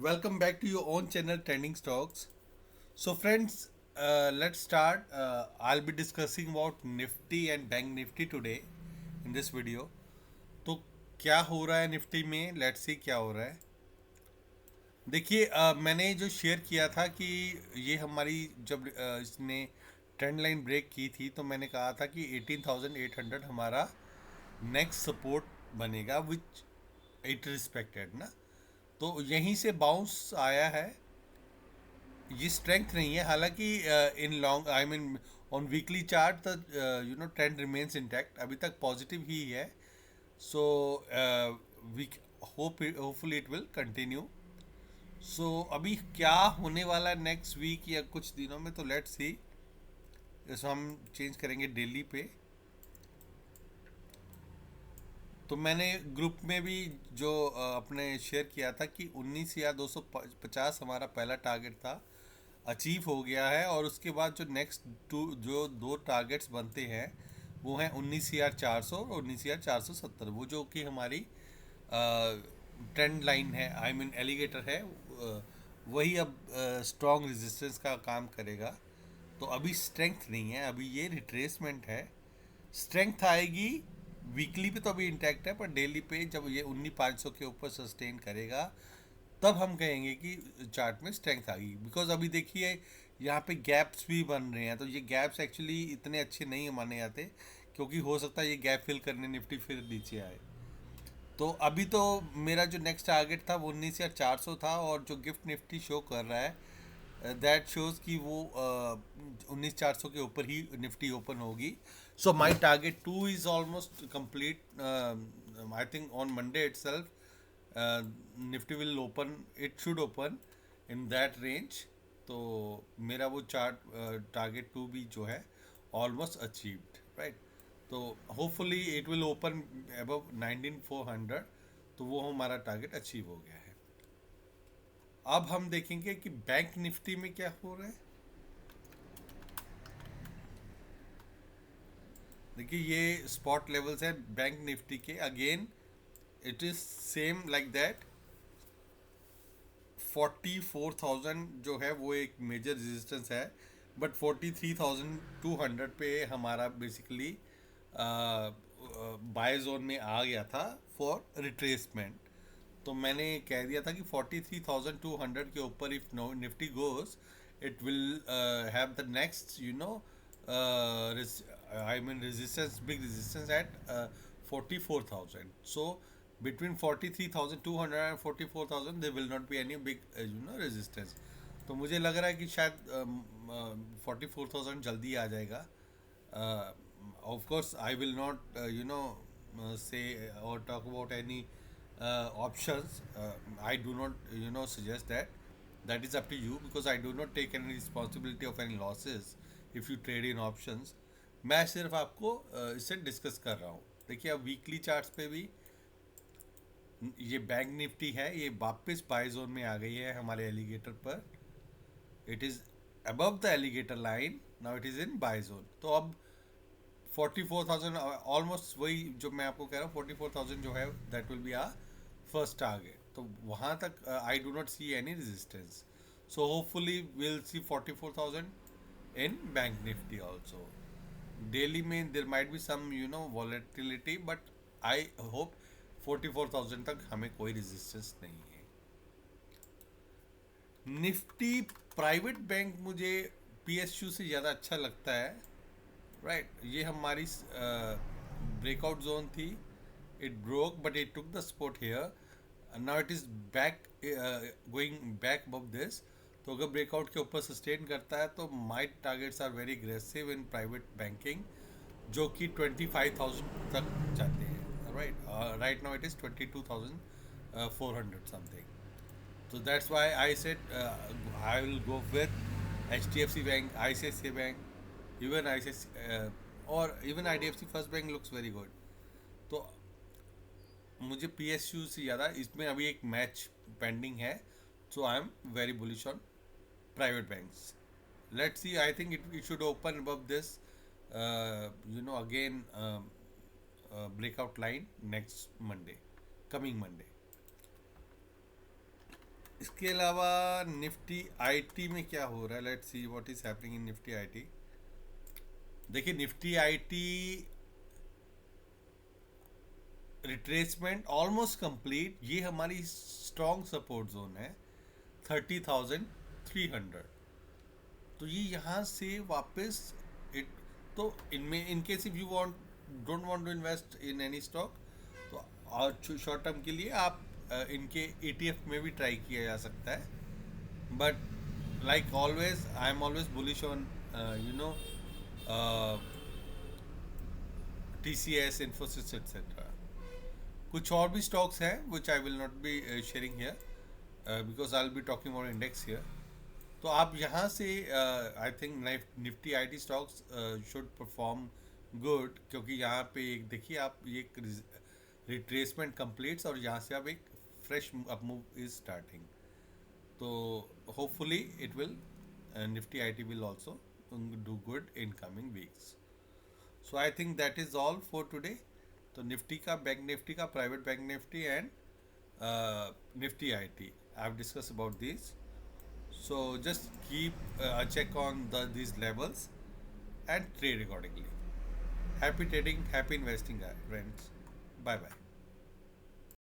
Welcome back to your own channel, Trending Stocks. So, friends, let's start. I'll be discussing about Nifty and Bank Nifty today in this video. तो क्या हो रहा है Nifty में, let's see क्या हो रहा है। देखिए, मैंने जो शेयर किया था कि ये हमारी जब इसने ट्रेंड लाइन ब्रेक की थी तो मैंने कहा था कि 18,800 हमारा नेक्स्ट सपोर्ट बनेगा विच इट रिस्पेक्टेड ना। तो यहीं से बाउंस आया है। ये स्ट्रेंथ नहीं है, हालांकि in long I mean on weekly chart the trend remains intact, अभी तक पॉजिटिव ही है। So we hopefully it will continue. So अभी क्या होने वाला है नेक्स्ट वीक या कुछ दिनों में, तो लेट्स सी। जैसे हम चेंज करेंगे डेली पे, तो मैंने ग्रुप में भी जो अपने शेयर किया था कि 19,250 हमारा पहला टारगेट था, अचीव हो गया है। और उसके बाद जो नेक्स्ट जो दो टारगेट्स बनते हैं वो हैं 19,400 और 19,470, वो जो कि हमारी ट्रेंड लाइन है, आई मीन एलिगेटर है। वही अब स्ट्रॉन्ग रेजिस्टेंस का काम करेगा। तो अभी स्ट्रेंथ नहीं है, अभी ये रिट्रेसमेंट है। स्ट्रेंथ आएगी वीकली पे तो अभी इंटैक्ट है, पर डेली पे जब ये 19,500 के ऊपर सस्टेन करेगा तब हम कहेंगे कि चार्ट में स्ट्रेंथ आ गई। बिकॉज अभी देखिए यहाँ पे गैप्स भी बन रहे हैं, तो ये गैप्स एक्चुअली इतने अच्छे नहीं माने जाते, क्योंकि हो सकता है ये गैप फिल करने निफ्टी फिर नीचे आए। तो अभी तो मेरा जो नेक्स्ट टारगेट था वो 19,400 था, और जो गिफ्ट निफ्टी शो कर रहा है दैट शोज कि वो 19,400 के ऊपर ही निफ्टी ओपन होगी। So my target two is almost complete. I think on Monday itself Nifty will open, it should open in that range. तो मेरा वो चार्ट टारगेट टू भी जो है ऑलमोस्ट अचीव्ड, राइट। तो hopefully it will open above 19,400, तो वो हमारा टारगेट अचीव हो गया है। अब हम देखेंगे कि बैंक निफ्टी में क्या हो रहा है। देखिए ये स्पॉट लेवल्स है बैंक निफ्टी के, again it is same like that. 44,000 जो है वो एक मेजर रेजिस्टेंस है, बट 43,200 पे हमारा बेसिकली बाय जोन में आ गया था फॉर रिट्रेसमेंट। तो मैंने कह दिया था कि 43,200 के ऊपर if Nifty goes, it will have the next I mean resistance, big resistance at 44,000। So between 43,200 and 44,000 there will not be any big resistance। तो मुझे लग रहा है कि शायद 44,000 जल्दी आ जाएगा। Of course I will not say or talk about any options। I do not suggest that, that is up to you, because I do not take any responsibility of any losses if you trade in options। मैं सिर्फ आपको इससे discuss कर रहा हूँ। देखिए अब weekly charts पे भी ये बैंक निफ्टी है, ये वापस बाय जोन में आ गई है हमारे एलिगेटर पर। It is above the alligator line, now it is in by zone. तो अब 44,000 ऑलमोस्ट वही जो मैं आपको कह रहा हूँ, 44,000 जो है that will be a first target. तो वहाँ तक I do not see any resistance. So hopefully will see 44,000 in Bank Nifty also. Daily में there might be some volatility, but I hope 44,000 तक हमें कोई रेजिस्टेंस नहीं है। निफ्टी प्राइवेट बैंक मुझे पीएसयू से ज़्यादा अच्छा लगता है, राइट। ये हमारी ब्रेकआउट जोन थी, it broke but it took the support here, now it is back going back above this. तो अगर ब्रेकआउट के ऊपर सस्टेन करता है तो my targets are very aggressive in private banking, जो कि 25,000 तक जाते हैं, right. Right now it is 22,400 something. So that's why I said I will go with HDFC Bank, ICICI Bank, even ICICI or even IDFC First Bank looks very good। तो मुझे PSU से ज़्यादा इसमें अभी एक मैच पेंडिंग है, so I am very bullish on private banks. Let's see, I think it should open above this again breakout line next Monday, coming Monday. इसके अलावा निफ्टी आईटी में क्या हो रहा है, let's see what is happening in Nifty IT. देखिए Nifty IT retracement almost complete, ये हमारी स्ट्रॉन्ग सपोर्ट जोन है 30,300। तो ये यहाँ से वापस इट, तो इनमें in case if you want don't want to invest in any stock, तो और शॉर्ट टर्म के लिए आप इनके ईटीएफ में भी ट्राई किया जा सकता है। But like always I am always bullish on you know TCS, Infosys etcetera. कुछ और भी स्टॉक्स हैं which I will not be sharing here because I will be talking about index here. तो आप यहाँ से I think Nifty IT stocks should perform good, क्योंकि यहाँ पे एक देखिए आप ये रिट्रेसमेंट कंप्लीट्स और यहाँ से आप एक fresh up move is starting. तो hopefully it will Nifty IT will also do good in coming weeks. So I think that is all for today. तो निफ्टी का, बैंक निफ्टी का, private bank Nifty and Nifty IT I have discuss about this. So just keep a check on these levels and trade accordingly. Happy trading, happy investing, friends. Bye bye.